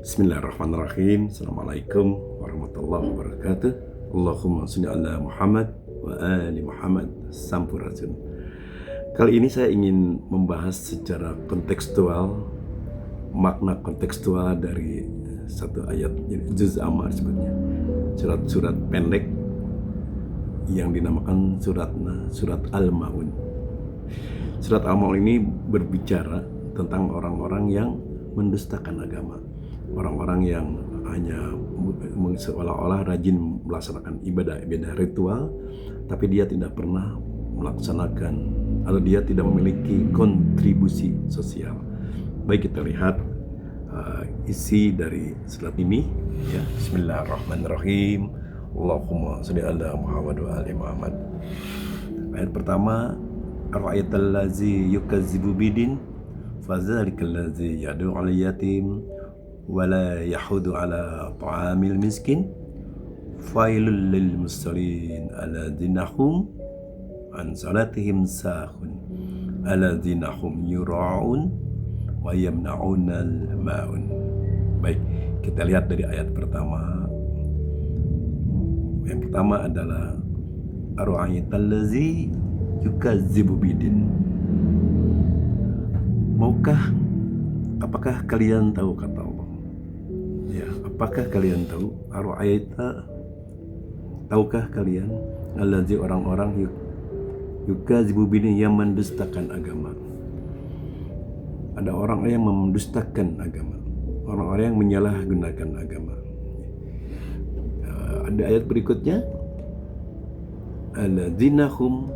Bismillahirrahmanirrahim. Assalamualaikum warahmatullahi wabarakatuh. Allahumma sholli ala Muhammad wa ali Muhammad Sampurasun. Kali ini saya ingin membahas secara kontekstual, makna kontekstual dari satu ayat, juz amma sebetulnya, surat-surat pendek yang dinamakan surat Al-Ma'un. Surat Al-Ma'un ini berbicara tentang orang-orang yang mendustakan agama, orang-orang yang hanya seolah-olah rajin melaksanakan ibadah ritual, tapi dia tidak pernah melaksanakan atau dia tidak memiliki kontribusi sosial. Baik, kita lihat isi dari surat ini ya. Bismillahirrahmanirrahim. Allahumma sholli ala Muhammad wa ali Muhammad. Ayat pertama, ara'aital ladzi yukazzibu bidin fadzalikal ladzi yad'u 'alal yatim wala yahudu 'ala ta'amil miskin failul lil musallin alladzina hum an salatihim sahun alladzina hum yura'un wa yamna'unal ma'un. Baik, kita lihat dari ayat pertama. Yang pertama adalah ara'aital ladzi yukazzibu bidin. Apakah kalian tahu, kata Allah ya, apakah kalian tahu, ara'aita, tahukah kalian, allazi, orang-orang yukadzibu bidin, yang mendustakan agama. Ada orang yang mendustakan agama, orang-orang yang menyalahgunakan agama. Ada ayat berikutnya, alladzina hum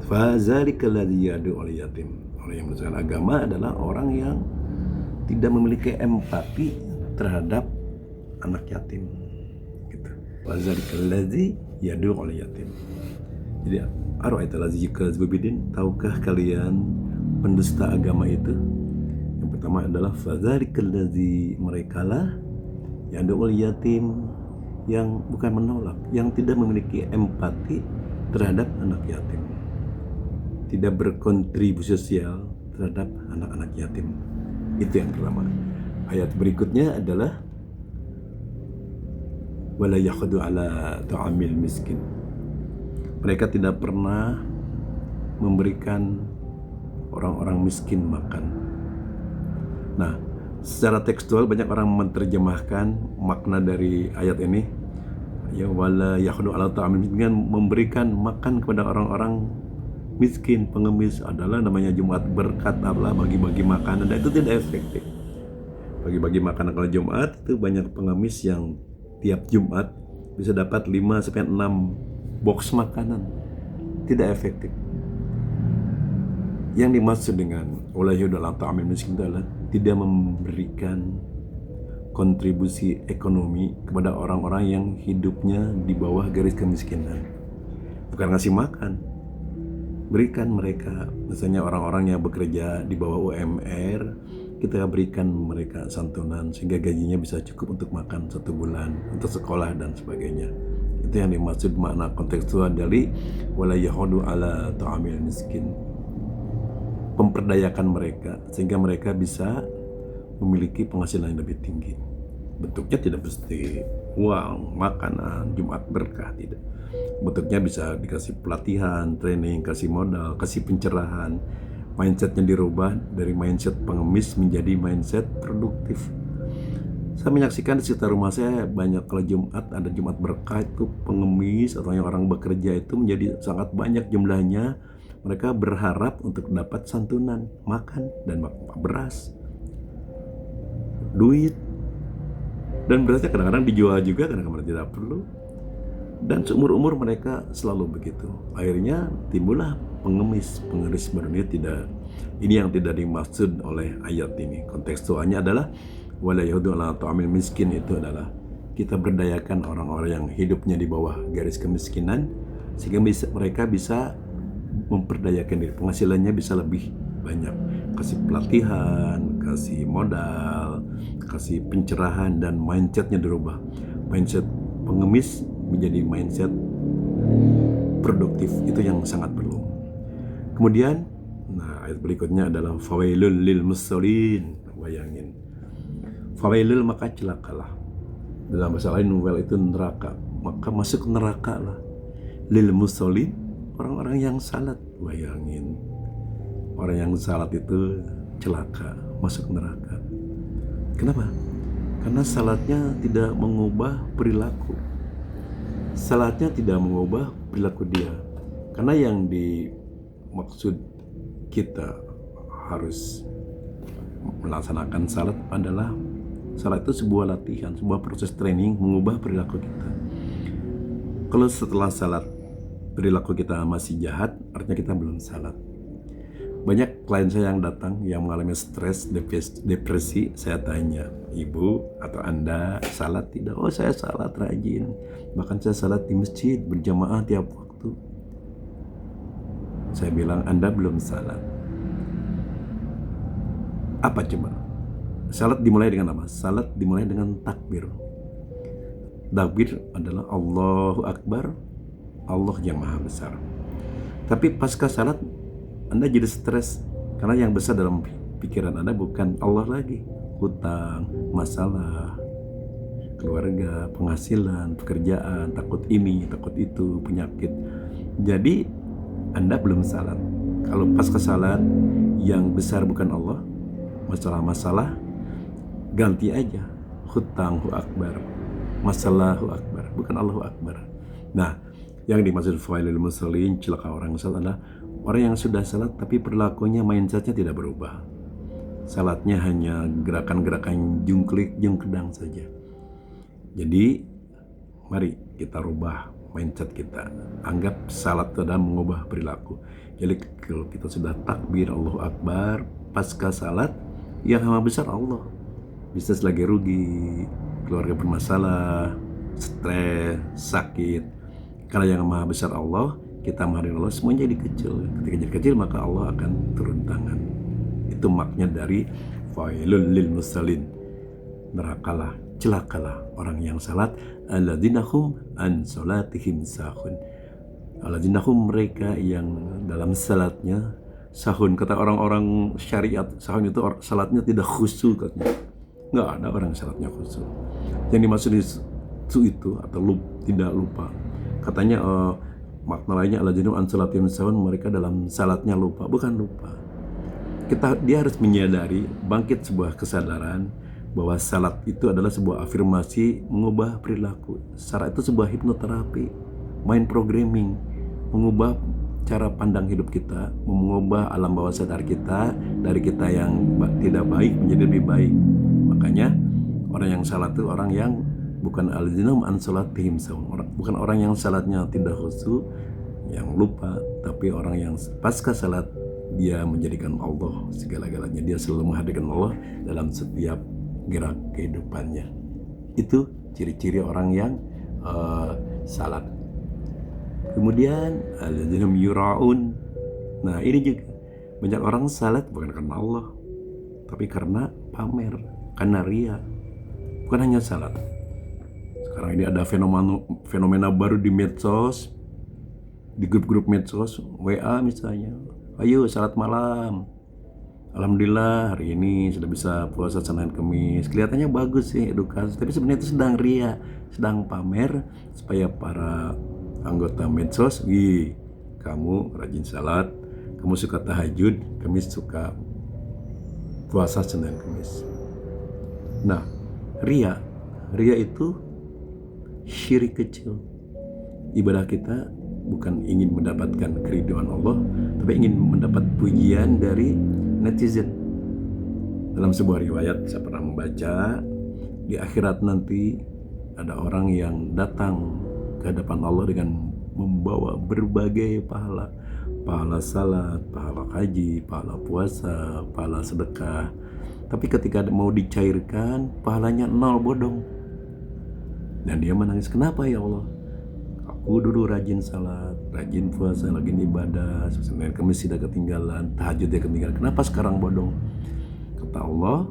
fadzalika alladzi yad'u al-yatim. Orang yang mendustakan agama adalah orang yang tidak memiliki empati terhadap anak yatim. Gitu. Fadzalika alladzi yad'u al-yatim. Jadi, ara'aital ladzi yukazzibu bidin, tahukah kalian pendusta agama itu? Yang pertama adalah fadzalika alladzi, merekalah yad'u al-yatim, yang bukan menolak, yang tidak memiliki empati terhadap anak yatim, tidak berkontribusi sosial terhadap anak-anak yatim. Itu yang pertama. Ayat berikutnya adalah wala yahudu ala ta'amil miskin. Mereka tidak pernah memberikan orang-orang miskin makan. Nah, secara tekstual banyak orang menerjemahkan makna dari ayat ini ya, wala yahudu ala ta'amil miskin, memberikan makan kepada orang-orang miskin, pengemis, adalah namanya Jumat berkat, Allah bagi-bagi makanan. Dan itu tidak efektif. Bagi-bagi makanan kalau Jumat itu banyak pengemis yang tiap Jumat bisa dapat 5-6 box makanan. Tidak efektif. Yang dimaksud dengan wala yahudu ala ta'amil miskin adalah tidak memberikan kontribusi ekonomi kepada orang-orang yang hidupnya di bawah garis kemiskinan. Bukan ngasih makan, berikan mereka, misalnya orang-orang yang bekerja di bawah UMR, kita berikan mereka santunan sehingga gajinya bisa cukup untuk makan 1 bulan, untuk sekolah dan sebagainya. Itu yang dimaksud makna kontekstual dari wala yahudu ala ta'amil miskin. Memperdayakan mereka sehingga mereka bisa memiliki penghasilan yang lebih tinggi. Bentuknya tidak mesti uang, makanan, Jumat berkah, tidak. Bentuknya bisa dikasih pelatihan, training, kasih modal, kasih pencerahan. Mindsetnya dirubah dari mindset pengemis menjadi mindset produktif. Saya menyaksikan di sekitar rumah saya banyak, kalau Jumat ada Jumat berkah itu pengemis atau yang orang bekerja itu menjadi sangat banyak jumlahnya. Mereka berharap untuk dapat santunan, makan dan beras, duit, dan berasnya kadang-kadang dijual juga, kadang-kadang tidak perlu. Dan seumur-umur mereka selalu begitu. Akhirnya timbullah pengemis barunya tidak. Ini yang tidak dimaksud oleh ayat ini. Kontekstualnya adalah wala yahudu ala ta'amil miskin, itu adalah kita berdayakan orang-orang yang hidupnya di bawah garis kemiskinan sehingga mereka bisa memperdayakan diri, penghasilannya bisa lebih banyak. Kasih pelatihan, kasih modal, kasih pencerahan, dan mindsetnya dirubah. Mindset pengemis menjadi mindset produktif. Itu yang sangat perlu. Kemudian, ayat berikutnya adalah fawailul lil musallin. Bayangin, Fawailul, maka celakalah. Dalam bahasa lain well itu neraka, maka masuk neraka lah. Lil musallin, orang-orang yang salat. Bayangin, orang yang salat itu celaka, masuk neraka. Kenapa? Karena salatnya tidak mengubah perilaku. Salatnya tidak mengubah perilaku dia. Karena yang dimaksud kita harus melaksanakan salat adalah salat itu sebuah latihan, sebuah proses training mengubah perilaku kita. Kalau setelah salat perilaku kita masih jahat, artinya kita belum salat. Banyak klien saya yang datang yang mengalami stres, depresi, saya tanya, ibu atau anda salat tidak? Oh, saya salat rajin, bahkan saya salat di masjid berjamaah tiap waktu. Saya bilang, anda belum salat. Apa coba? Salat dimulai dengan apa? Salat dimulai dengan takbir. Takbir adalah Allahu Akbar, Allah yang maha besar. Tapi pasca salat Anda jadi stres karena yang besar dalam pikiran Anda bukan Allah lagi. Hutang, masalah, keluarga, penghasilan, pekerjaan, takut ini, takut itu, penyakit. Jadi Anda belum salat. Kalau pasca salat yang besar bukan Allah, masalah-masalah, ganti aja hutanghu akbar, masalahhu akbar, bukan Allahu akbar. Nah, yang dimaksud fawailul musallin, celaka orang salat adalah orang yang sudah salat tapi perilakunya, mindsetnya tidak berubah. Salatnya hanya gerakan-gerakan jungklik jungkedang saja. Jadi mari kita rubah mindset kita. Anggap salat itu adalah mengubah perilaku. Jadi kalau kita sudah takbir Allahu akbar pasca salat, yang maha besar Allah. Bisnis lagi rugi, keluarga bermasalah, stres, sakit. Karena yang maha besar Allah, kita menghadiri Allah, semuanya jadi kecil. Ketika jadi kecil, maka Allah akan turun tangan. Itu makna dari fawailul lil musallin. Nerakalah, celakalah orang yang salat, alladzina hum an salatihim sahun. Alladzina hum, mereka yang dalam salatnya sahun. Kata orang-orang syariat, sahun itu salatnya tidak khusyuk katanya. Nggak ada orang salatnya khusyuk. Yang dimaksud itu atau tidak lupa. Katanya makna lainnya alladzina an salatihim sahun, mereka dalam salatnya lupa. Bukan lupa. Dia harus menyadari, bangkit sebuah kesadaran bahwa salat itu adalah sebuah afirmasi mengubah perilaku. Salat itu sebuah hipnoterapi, mind programming, mengubah cara pandang hidup kita, mengubah alam bawah sadar kita dari kita yang tidak baik menjadi lebih baik. Makanya orang yang salat itu orang yang bukan alladzina an salatihim sahun, bukan orang yang salatnya tidak khusyuk, yang lupa, tapi orang yang pasca salat dia menjadikan Allah segala-galanya. Dia selalu menghadirkan Allah dalam setiap gerak kehidupannya. Itu ciri-ciri orang yang salat. Kemudian alladzina yura'un. Nah, ini juga banyak orang salat bukan karena Allah, tapi karena pamer, karena ria. Bukan hanya salat. Sekarang ini ada fenomena baru di medsos, di grup-grup medsos, WA misalnya. Ayo salat malam. Alhamdulillah hari ini sudah bisa puasa Senin Kemis. Kelihatannya bagus sih edukasi, tapi sebenarnya itu sedang ria, sedang pamer supaya para anggota medsos, kamu rajin salat, kamu suka tahajud, kami suka puasa Senin Kemis. Nah, ria itu syirik kecil. Ibadah kita bukan ingin mendapatkan keridhaan Allah, tapi ingin mendapat pujian dari netizen. Dalam sebuah riwayat saya pernah membaca, di akhirat nanti ada orang yang datang ke hadapan Allah dengan membawa berbagai pahala. Pahala salat, pahala haji, pahala puasa, pahala sedekah. Tapi ketika mau dicairkan, pahalanya 0 bodong. Dan dia menangis, kenapa ya Allah? Aku dulu rajin salat, rajin puasa, rajin ibadah, Senin Kemis tidak ketinggalan, tahajud tidak ketinggalan. Kenapa sekarang bodong? Kata Allah,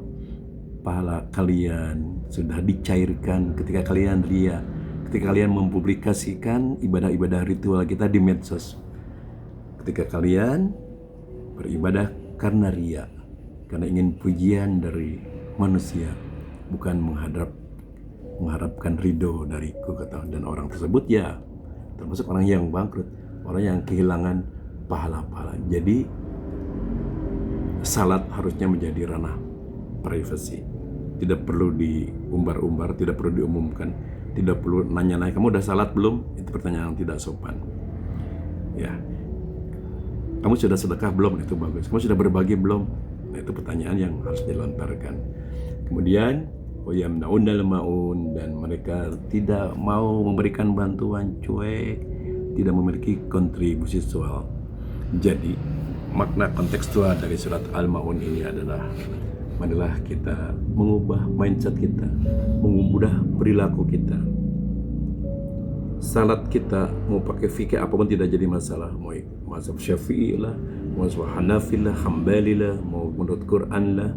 pahala kalian sudah dicairkan ketika kalian ria, ketika kalian mempublikasikan ibadah-ibadah ritual kita di medsos. Ketika kalian beribadah karena ria, karena ingin pujian dari manusia. bukan mengharapkan ridho dariku, kata. Dan orang tersebut ya termasuk orang yang bangkrut, orang yang kehilangan pahala-pahala. Jadi salat harusnya menjadi ranah privasi, tidak perlu diumbar-umbar, tidak perlu diumumkan, tidak perlu nanya-nanya, kamu udah salat belum? Itu pertanyaan yang tidak sopan. Ya, kamu sudah sedekah belum? Itu bagus. Kamu sudah berbagi belum? Nah, itu pertanyaan yang harus dilontarkan. Kemudian wayamnaunal maun, dan mereka tidak mau memberikan bantuan, cuek, tidak memiliki kontribusi sosial. Jadi makna kontekstual dari surat Al-Maun ini adalah marilah kita mengubah mindset kita, mengubah perilaku kita. Salat kita mau pakai fikih apapun tidak jadi masalah, mau mazhab Syafi'i lah, mau mazhab Hanafi lah, Hambali lah, mau menurut Quran lah.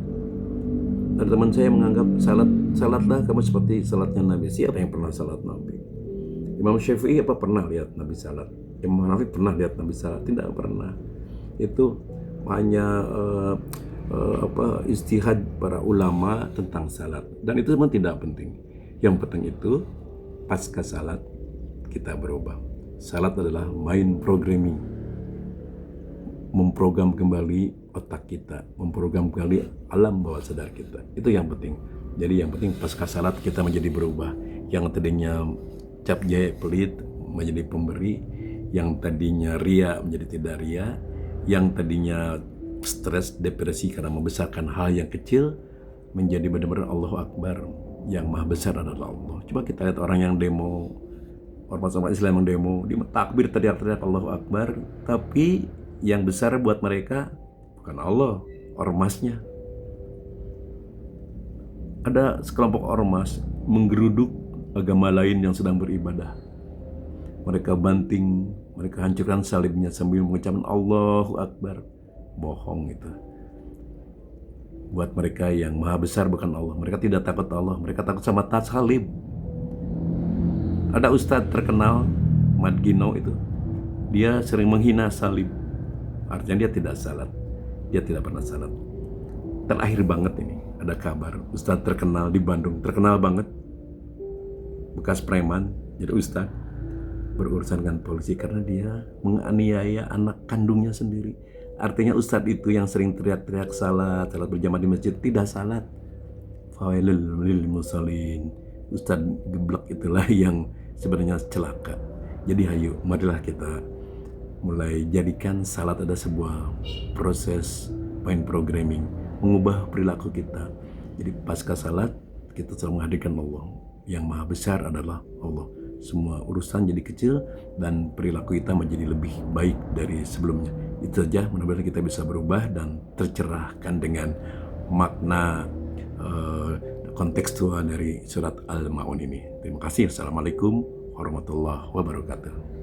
Ada teman saya menganggap salatlah kamu seperti salatnya Nabi. Siapa yang pernah salat Nabi? Imam Syafi'i apa pernah lihat Nabi salat? Imam Hanafi pernah lihat Nabi salat? Tidak pernah. Itu hanya istihad para ulama tentang salat, dan itu memang tidak penting. Yang penting itu pasca salat kita berubah. Salat adalah mind programming, memprogram kembali otak kita, memprogram kembali alam bawah sadar kita. Itu yang penting. Jadi yang penting pasca salat kita menjadi berubah. Yang tadinya cap jaya pelit menjadi pemberi, yang tadinya ria menjadi tidak ria, yang tadinya stres, depresi karena membesarkan hal yang kecil menjadi benar-benar Allahu Akbar, yang maha besar adalah Allah. Coba kita lihat orang yang demo, ormas Islam yang demo, di takbir teriak-teriak Allahu Akbar, tapi yang besar buat mereka bukan Allah, ormasnya. Ada sekelompok ormas menggeruduk agama lain yang sedang beribadah. Mereka banting, mereka hancurkan salibnya sambil mengucapkan Allahu Akbar. Bohong itu. Buat mereka yang maha besar bukan Allah. Mereka tidak takut Allah, mereka takut sama salib. Ada ustadz terkenal, Mat Gino itu, dia sering menghina salib. Artinya dia tidak salat, dia tidak pernah salat. Terakhir banget ini ada kabar, ustadz terkenal di Bandung, terkenal banget, bekas preman, jadi ustadz berurusan dengan polisi karena dia menganiaya anak kandungnya sendiri. Artinya ustadz itu yang sering teriak-teriak salat berjamaah di masjid tidak salat. Fawailul lil musallin. Ustadz geblek itulah yang sebenarnya celaka. Jadi ayo, marilah kita mulai jadikan salat ada sebuah proses mind programming, mengubah perilaku kita. Jadi pasca salat kita selalu menghadirkan Allah. Yang maha besar adalah Allah. Semua urusan jadi kecil dan perilaku kita menjadi lebih baik dari sebelumnya. Itu saja, mudah-mudahan kita bisa berubah dan tercerahkan dengan makna kontekstual dari surat Al-Maun ini. Terima kasih. Assalamualaikum warahmatullahi wabarakatuh.